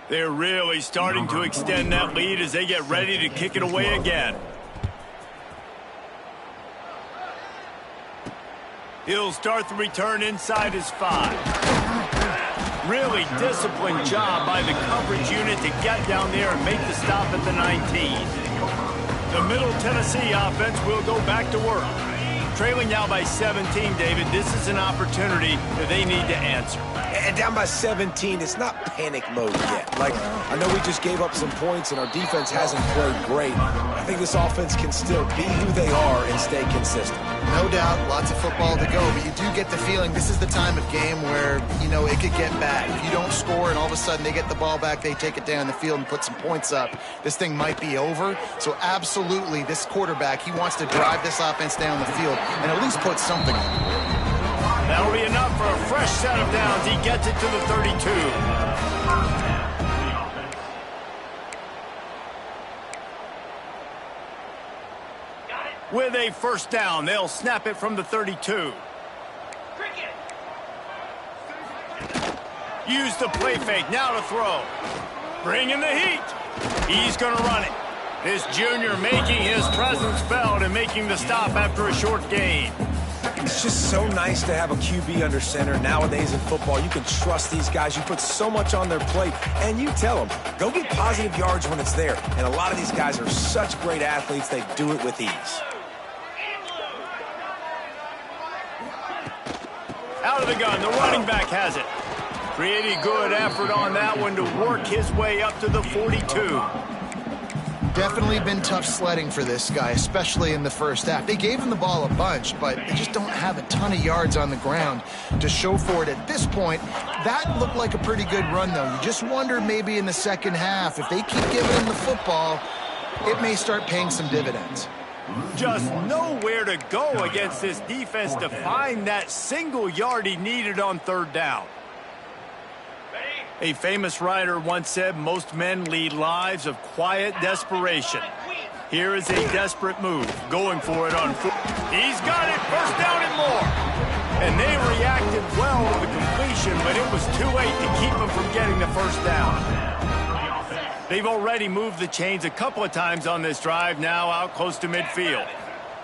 They're really starting to extend that lead as they get ready to kick it away again. He'll start the return inside his 5. Really disciplined job by the coverage unit to get down there and make the stop at the 19. The Middle Tennessee offense will go back to work. Trailing now by 17, David. This is an opportunity that they need to answer. And down by 17, it's not panic mode yet. Like, I know we just gave up some points and our defense hasn't played great. I think this offense can still be who they are and stay consistent. No doubt, lots of football to go, but you do get the feeling this is the time of game where, you know, it could get bad. If you don't score and all of a sudden they get the ball back, they take it down the field and put some points up, this thing might be over. So absolutely, this quarterback, he wants to drive this offense down the field and at least put something on. That'll be enough for a fresh set of downs. He gets it to the 32. With a first down, they'll snap it from the 32. Use the play fake, now to throw. Bring in the heat. He's going to run it. This junior making his presence felt and making the stop after a short gain. It's just so nice to have a QB under center. Nowadays in football, you can trust these guys. You put so much on their plate, and you tell them, go get positive yards when it's there. And a lot of these guys are such great athletes, they do it with ease. Out of the gun, the running back has it. Pretty good effort on that one to work his way up to the 42. Definitely been tough sledding for this guy, especially in the first half. They gave him the ball a bunch, but they just don't have a ton of yards on the ground to show for it at this point. That looked like a pretty good run, though. You just wonder maybe in the second half, if they keep giving him the football, it may start paying some dividends. Just nowhere to go against this defense to find that single yard he needed on third down. A famous writer once said most men lead lives of quiet desperation. Here is a desperate move, going for it on foot. He's got it, first down and more. And they reacted well to the completion, but it was too late to keep them from getting the first down. They've already moved the chains a couple of times on this drive, now out close to midfield.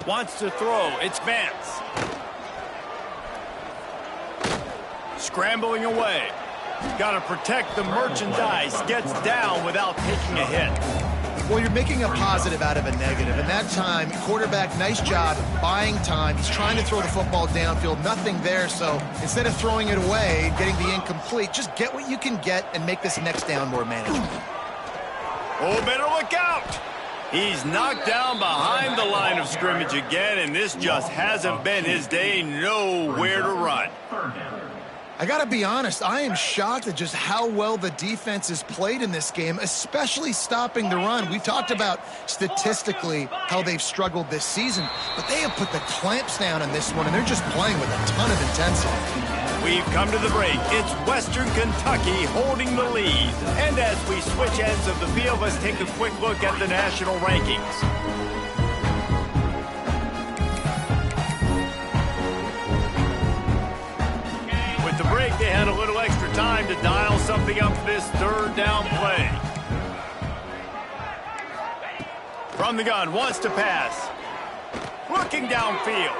Wants to throw, it's Vance. Scrambling away. Got to protect the merchandise. Gets down without taking a hit. Well, you're making a positive out of a negative. And that time, quarterback, nice job buying time. He's trying to throw the football downfield. Nothing there. So instead of throwing it away, getting the incomplete, just get what you can get and make this next down more manageable. Oh, better look out. He's knocked down behind the line of scrimmage again, and this just hasn't been his day. Nowhere to run. I got to be honest, I am shocked at just how well the defense has played in this game, especially stopping the run. We've talked about statistically how they've struggled this season, but they have put the clamps down on this one, and they're just playing with a ton of intensity. We've come to the break. It's Western Kentucky holding the lead. And as we switch ends of the field, let's take a quick look at the national rankings. The break, they had a little extra time to dial something up for this third down play. From the gun, wants to pass. Looking downfield.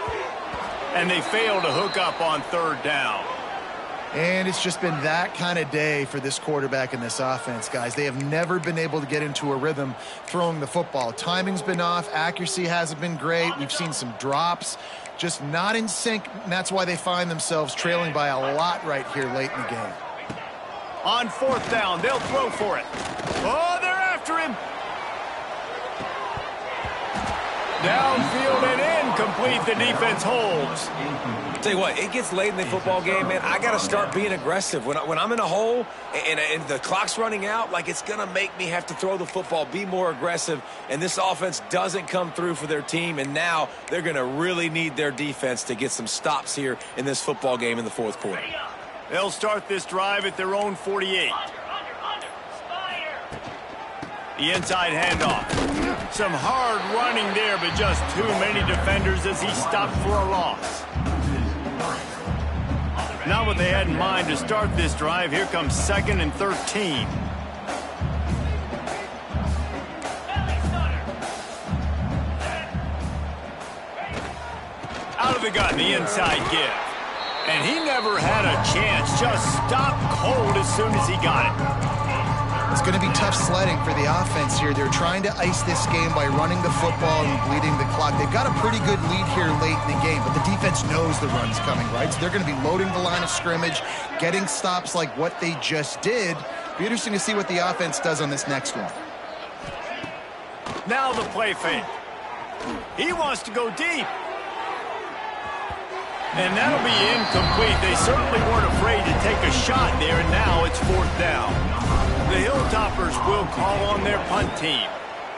And they fail to hook up on third down. And it's just been that kind of day for this quarterback and this offense, guys. They have never been able to get into a rhythm throwing the football. Timing's been off. Accuracy hasn't been great. We've seen some drops. Just not in sync, and that's why they find themselves trailing by a lot right here late in the game. On fourth down, they'll throw for it. Oh, they're after him. Downfield and incomplete. The defense holds. Tell you what, it gets late in the football game, man. I got to start being aggressive. When I'm in a hole and the clock's running out, like, it's going to make me have to throw the football, be more aggressive, and this offense doesn't come through for their team, and now they're going to really need their defense to get some stops here in this football game in the fourth quarter. They'll start this drive at their own 48. The inside handoff. Some hard running there, but just too many defenders as he stopped for a loss. Not what they had in mind to start this drive. Here comes 2nd and 13. Out of the gun, the inside give. And he never had a chance. Just stopped cold as soon as he got it. It's going to be tough sledding for the offense here. They're trying to ice this game by running the football and bleeding the clock. They've got a pretty good lead here late in the game, but the defense knows the run's coming, right? So they're going to be loading the line of scrimmage, getting stops like what they just did. Be interesting to see what the offense does on this next one. Now the play fake. He wants to go deep. And that'll be incomplete. They certainly weren't afraid to take a shot there, and now it's 4th down. The Hilltoppers will call on their punt team.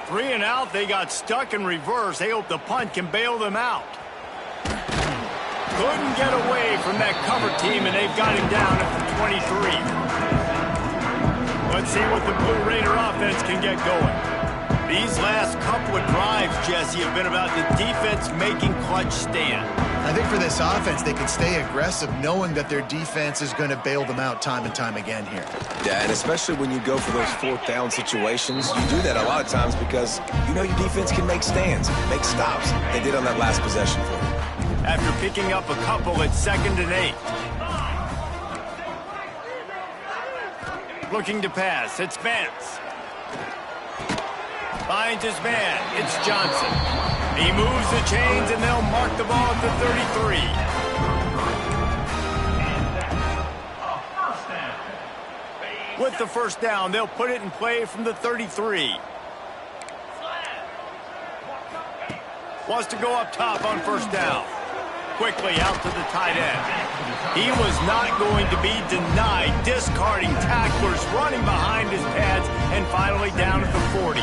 3 and out, they got stuck in reverse. They hope the punt can bail them out. Couldn't get away from that cover team, and they've got him down at the 23. Let's see what the Blue Raider offense can get going. These last couple of drives, Jesse, have been about the defense making clutch stand. I think for this offense, they can stay aggressive knowing that their defense is going to bail them out time and time again here. Yeah, and especially when you go for those 4th down situations, you do that a lot of times because you know your defense can make stands, make stops. They did on that last possession for you. After picking up a couple, it's 2nd and 8. Looking to pass, it's Vance. Finds his man, it's Johnson. He moves the chains, and they'll mark the ball at the 33. With the 1st down, they'll put it in play from the 33. Wants to go up top on 1st down. Quickly out to the tight end. He was not going to be denied, discarding tacklers, running behind his pads, and finally down at the 40.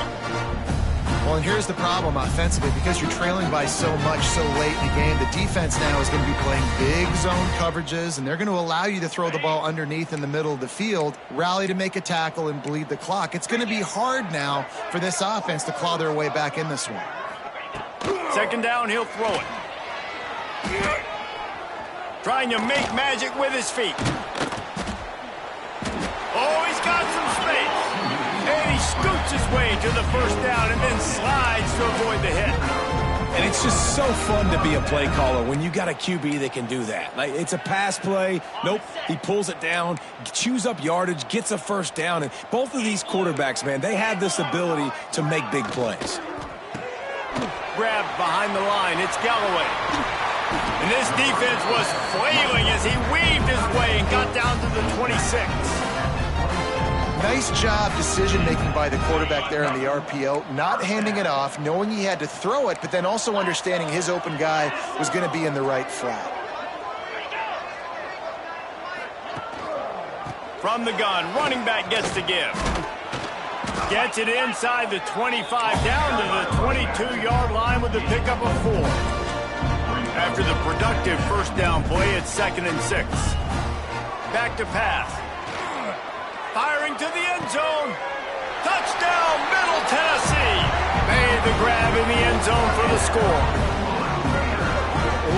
Well, and here's the problem offensively. Because you're trailing by so much so late in the game, the defense now is going to be playing big zone coverages, and they're going to allow you to throw the ball underneath in the middle of the field, rally to make a tackle, and bleed the clock. It's going to be hard now for this offense to claw their way back in this one. 2nd down, he'll throw it. Trying to make magic with his feet. Oh, he's got some space. And he scoots his way to the 1st down and then slides to avoid the hit. And it's just so fun to be a play caller when you got a QB that can do that. Like, it's a pass play. Nope, he pulls it down, chews up yardage, gets a 1st down. And both of these quarterbacks, man, they have this ability to make big plays. Grabbed behind the line, it's Galloway. And this defense was flailing as he weaved his way and got down to the 26. Nice job decision-making by the quarterback there on the RPO, not handing it off, knowing he had to throw it, but then also understanding his open guy was going to be in the right flat. From the gun, running back gets to give. Gets it inside the 25, down to the 22-yard line with the pickup of 4. After the productive 1st down play, it's 2nd and 6. Back to pass. Firing to the end zone. Touchdown, Middle Tennessee. Made the grab in the end zone for the score.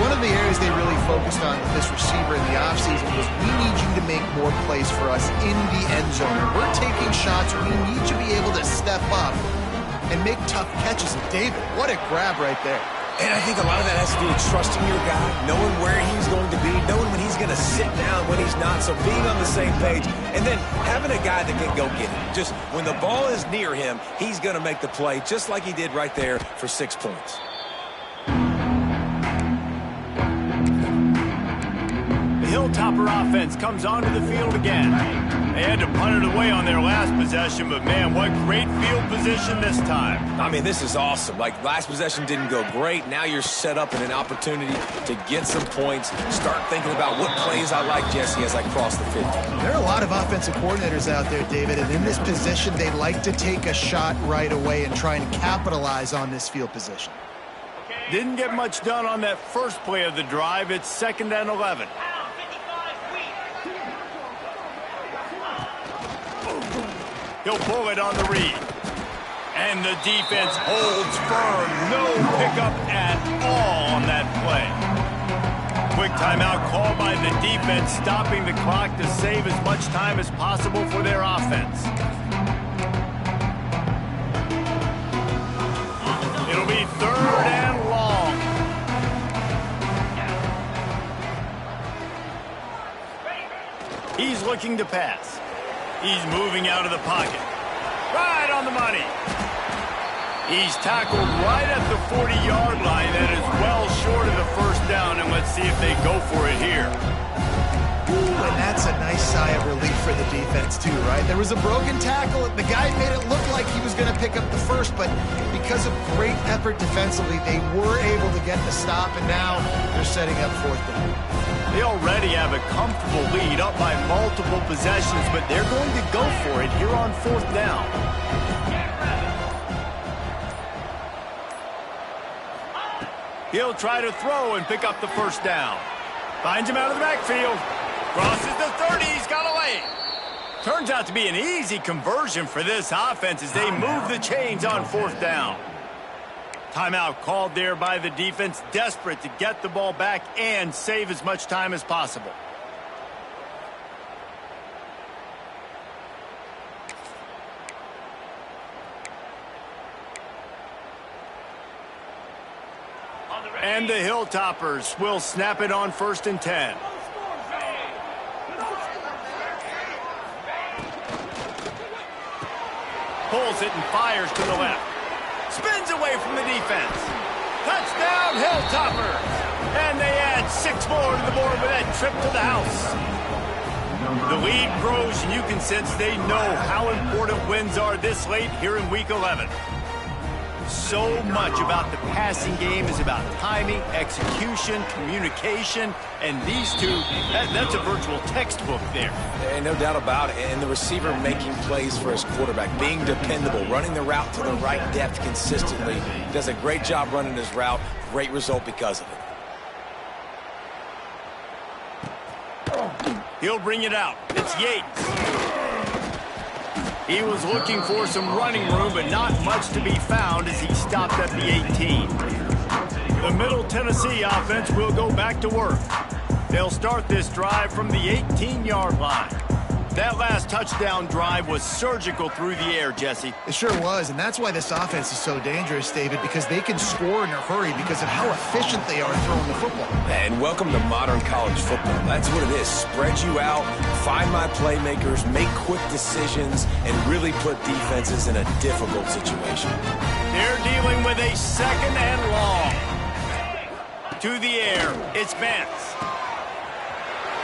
One of the areas they really focused on with this receiver in the offseason was, we need you to make more plays for us in the end zone. And we're taking shots. We need you to be able to step up and make tough catches. And David, what a grab right there. And I think a lot of that has to do with trusting your guy, knowing where he's going to be, knowing when he's going to sit down, when he's not. So being on the same page, and then having a guy that can go get it. Just when the ball is near him, he's going to make the play, just like he did right there for 6 points. The Hilltopper offense comes onto the field again. They had to punt it away on their last possession, but man, what great field position this time. I mean, this is awesome. Like, last possession didn't go great. Now you're set up in an opportunity to get some points. Start thinking about what plays I like, Jesse, as I cross the 50. There are a lot of offensive coordinators out there, David, and in this position, they like to take a shot right away and try and capitalize on this field position. Didn't get much done on that first play of the drive. It's 2nd and 11. He'll pull it on the read. And the defense holds firm. No pickup at all on that play. Quick timeout called by the defense, stopping the clock to save as much time as possible for their offense. It'll be 3rd and long. looking to pass. He's moving out of the pocket. Right on the money. He's tackled right at the 40-yard line. That is well short of the first down, and let's see if they go for it here. Ooh, and that's a nice sigh of relief for the defense too, right? There was a broken tackle. The guy made it look like he was going to pick up the first, but because of great effort defensively, they were able to get the stop, and now they're setting up fourth down. They already have a comfortable lead, up by multiple possessions, but they're going to go for it here on fourth down. He'll try to throw and pick up the first down. Finds him out of the backfield. Crosses the 30. He's got a lane. Turns out to be an easy conversion for this offense as they move the chains on fourth down. Timeout called there by the defense, desperate to get the ball back and save as much time as possible. And the Hilltoppers will snap it on 1st and 10. Pulls it and fires to the left. Spins away from the defense. Touchdown, Hilltoppers. And they add 6 more to the board with that trip to the house. The lead grows, and you can sense they know how important wins are this late here in Week 11. So much about the passing game is about timing, execution, communication, and these two, that's a virtual textbook there. And no doubt about it. And the receiver making plays for his quarterback, being dependable, running the route to the right depth consistently. Does a great job running his route. Great result because of it. He'll bring it out. It's Yates. He was looking for some running room, but not much to be found as he stopped at the 18. The Middle Tennessee offense will go back to work. They'll start this drive from the 18-yard line. That last touchdown drive was surgical through the air, Jesse. It sure was, and that's why this offense is so dangerous, David, because they can score in a hurry because of how efficient they are throwing the football. And welcome to modern college football. That's what it is. Spread you out, find my playmakers, make quick decisions, and really put defenses in a difficult situation. They're dealing with a 2nd and long. To the air, it's Vance.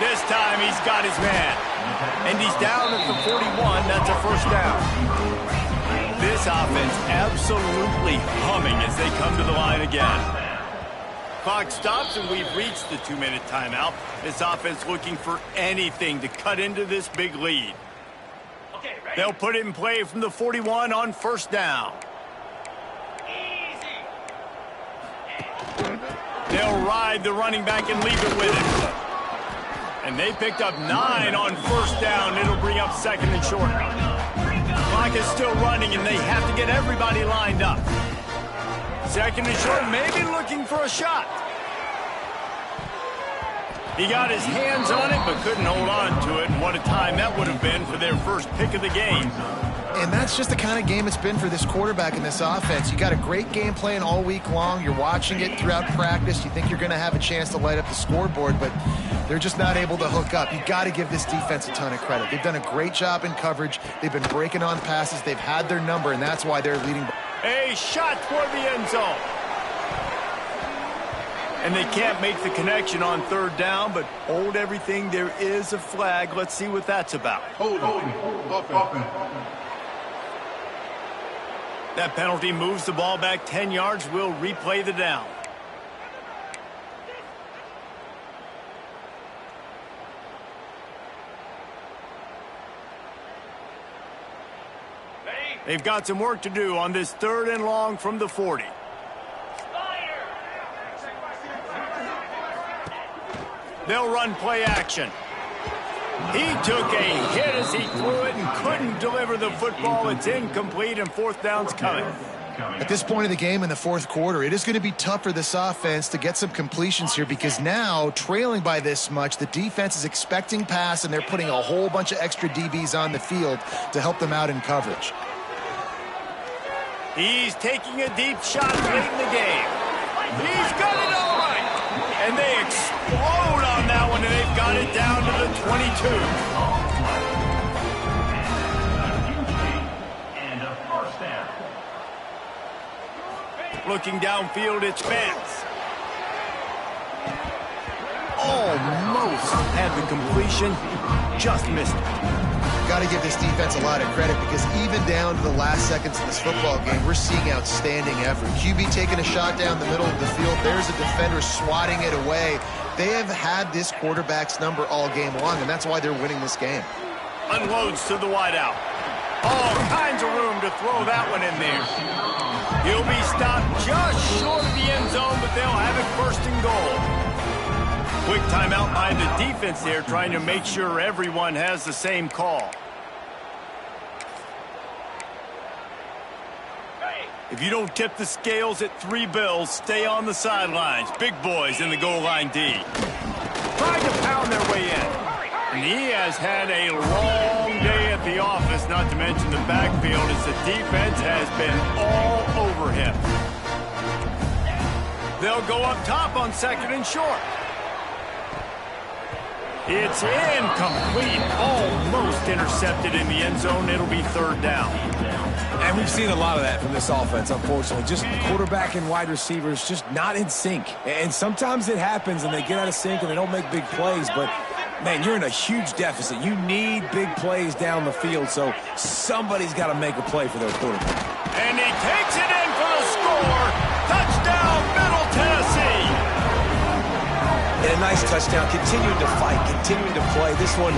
This time he's got his man. And he's down at the 41. That's a first down. This offense absolutely humming as they come to the line again. Clock stops, and we've reached the 2-minute timeout. This offense looking for anything to cut into this big lead. They'll put it in play from the 41 on first down. They'll ride the running back and leave it with him. And they picked up 9 on first down. It'll bring up 2nd and short. Clock is still running, and they have to get everybody lined up. 2nd and short, maybe looking for a shot. He got his hands on it, but couldn't hold on to it. And what a time that would have been for their first pick of the game. And that's just the kind of game it's been for this quarterback in this offense. You got a great game plan all week long. You're watching it throughout practice. You think you're going to have a chance to light up the scoreboard, but they're just not able to hook up. You got to give this defense a ton of credit. They've done a great job in coverage. They've been breaking on passes. They've had their number, and that's why they're leading. A shot toward the end zone. And they can't make the connection on 3rd down, but hold everything. There is a flag. Let's see what that's about. Hold. That penalty moves the ball back 10 yards. We'll replay the down. They've got some work to do on this 3rd and long from the 40. They'll run play action. He took a hit as he threw it and couldn't deliver the football. It's incomplete, and 4th down's coming. At this point of the game in the 4th quarter, it is going to be tough for this offense to get some completions here because now, trailing by this much, the defense is expecting pass, and they're putting a whole bunch of extra DBs on the field to help them out in coverage. He's taking a deep shot late in the game. He's got it all right. And they explode on that one, and they've got it down to the 22. Looking downfield, it's Vance. Almost had the completion, just missed it. Got to give this defense a lot of credit because even down to the last seconds of this football game, we're seeing outstanding effort. QB taking a shot down the middle of the field. There's a defender swatting it away. They have had this quarterback's number all game long, and that's why they're winning this game. Unloads to the wideout. All kinds of room to throw that one in there. He'll be stopped just short of the end zone, but they'll have it first and goal. Quick timeout by the defense there, trying to make sure everyone has the same call. If you don't tip the scales at 3 bills, stay on the sidelines. Big boys in the goal line D. Trying to pound their way in. And he has had a long day at the office, not to mention the backfield, as the defense has been all over him. They'll go up top on 2nd and short. It's incomplete, almost intercepted in the end zone. It'll be 3rd down. And we've seen a lot of that from this offense, unfortunately. Just quarterback and wide receivers just not in sync. And sometimes it happens and they get out of sync and they don't make big plays. But, man, you're in a huge deficit. You need big plays down the field, so somebody's got to make a play for their quarterback. And he takes it in for the score. Touchdown, Middle Tennessee. And a nice touchdown, continuing to fight, continuing to play. This one,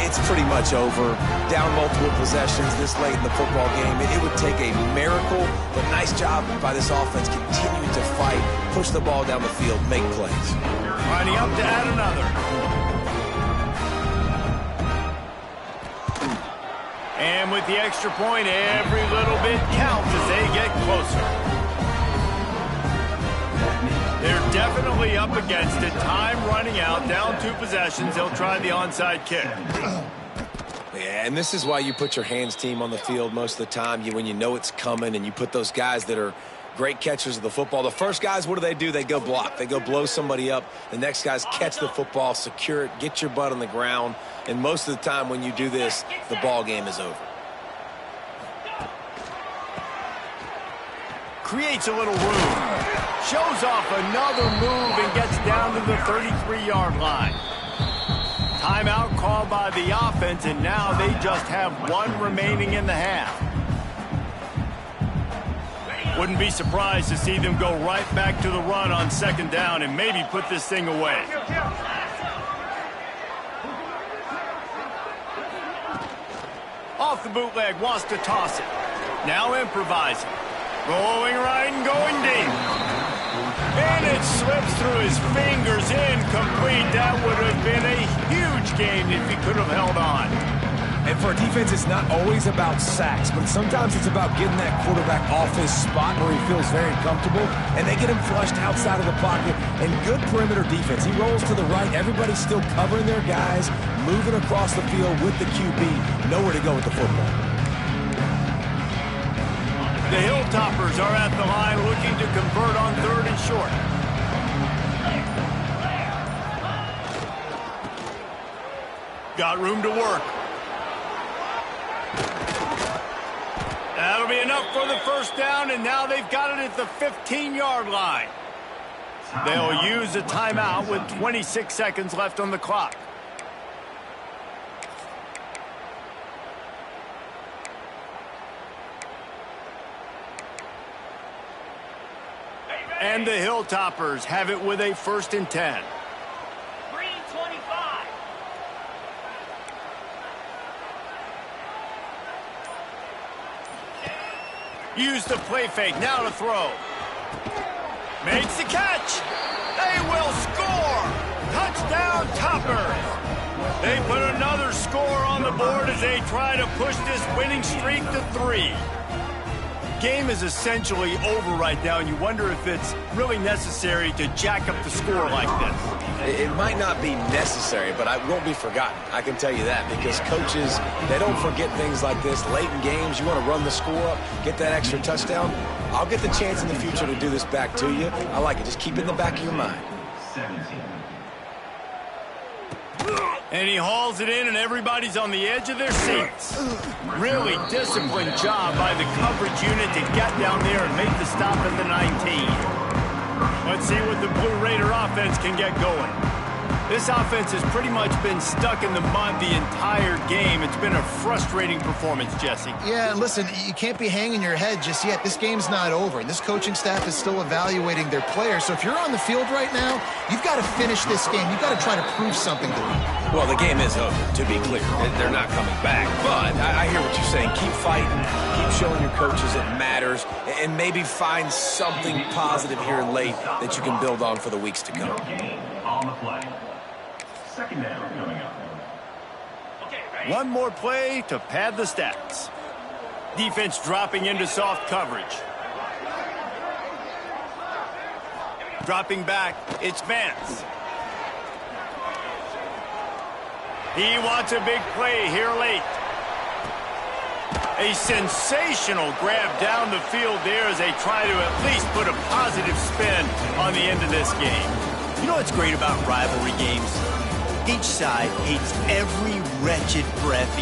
it's pretty much over. Down multiple possessions this late in the football game. It would take a miracle, but nice job by this offense continuing to fight, push the ball down the field, make plays. Lining up to add another. And with the extra point, every little bit counts as they get closer. They're definitely up against it. Time running out, down 2 possessions. They'll try the onside kick. Yeah, and this is why you put your hands team on the field most of the time. When you know it's coming and you put those guys that are great catchers of the football. The first guys, what do? They go block. They go blow somebody up. The next guys catch the football, secure it, get your butt on the ground. And most of the time when you do this, the ball game is over. Creates a little room. Shows off another move and gets down to the 33-yard line. Timeout called by the offense, and now they just have 1 remaining in the half. Wouldn't be surprised to see them go right back to the run on 2nd down and maybe put this thing away. Off the bootleg, wants to toss it. Now improvising. Rolling right and going deep. And it slips through his fingers, incomplete. That would have been a huge gain if he could have held on. And for a defense, it's not always about sacks, but sometimes it's about getting that quarterback off his spot where he feels very comfortable, and they get him flushed outside of the pocket. And good perimeter defense. He rolls to the right. Everybody's still covering their guys, moving across the field with the QB. Nowhere to go with the football. The Hilltoppers are at the line looking to convert on 3rd and short. Got room to work. That'll be enough for the 1st down, and now they've got it at the 15-yard line. They'll use a timeout with 26 seconds left on the clock. And the Hilltoppers have it with a 1st and 10. 3:25. Use the play fake, now to throw. Makes the catch. They will score. Touchdown, Toppers. They put another score on the board as they try to push this winning streak to 3. Game is essentially over right now, and you wonder if it's really necessary to jack up the score like this. It might not be necessary, but it won't be forgotten. I can tell you that, because coaches, they don't forget things like this. Late in games, you want to run the score up, get that extra touchdown. I'll get the chance in the future to do this back to you. I like it. Just keep it in the back of your mind. 17. And he hauls it in, and everybody's on the edge of their seats. Really disciplined job by the coverage unit to get down there and make the stop at the 19. Let's see what the Blue Raider offense can get going. This offense has pretty much been stuck in the mud the entire game. It's been a frustrating performance, Jesse. Yeah, and listen, you can't be hanging your head just yet. This game's not over, and this coaching staff is still evaluating their players. So if you're on the field right now, you've got to finish this game. You've got to try to prove something to them. Well, the game is over, to be clear. They're not coming back. But I hear what you're saying. Keep fighting. Keep showing your coaches it matters. And maybe find something positive here in late that you can build on for the weeks to come. On the play. Second down coming up. One more play to pad the stats. Defense dropping into soft coverage. Dropping back, it's Vance. He wants a big play here late. A sensational grab down the field there as they try to at least put a positive spin on the end of this game. You know what's great about rivalry games? Each side hates every wretched breath the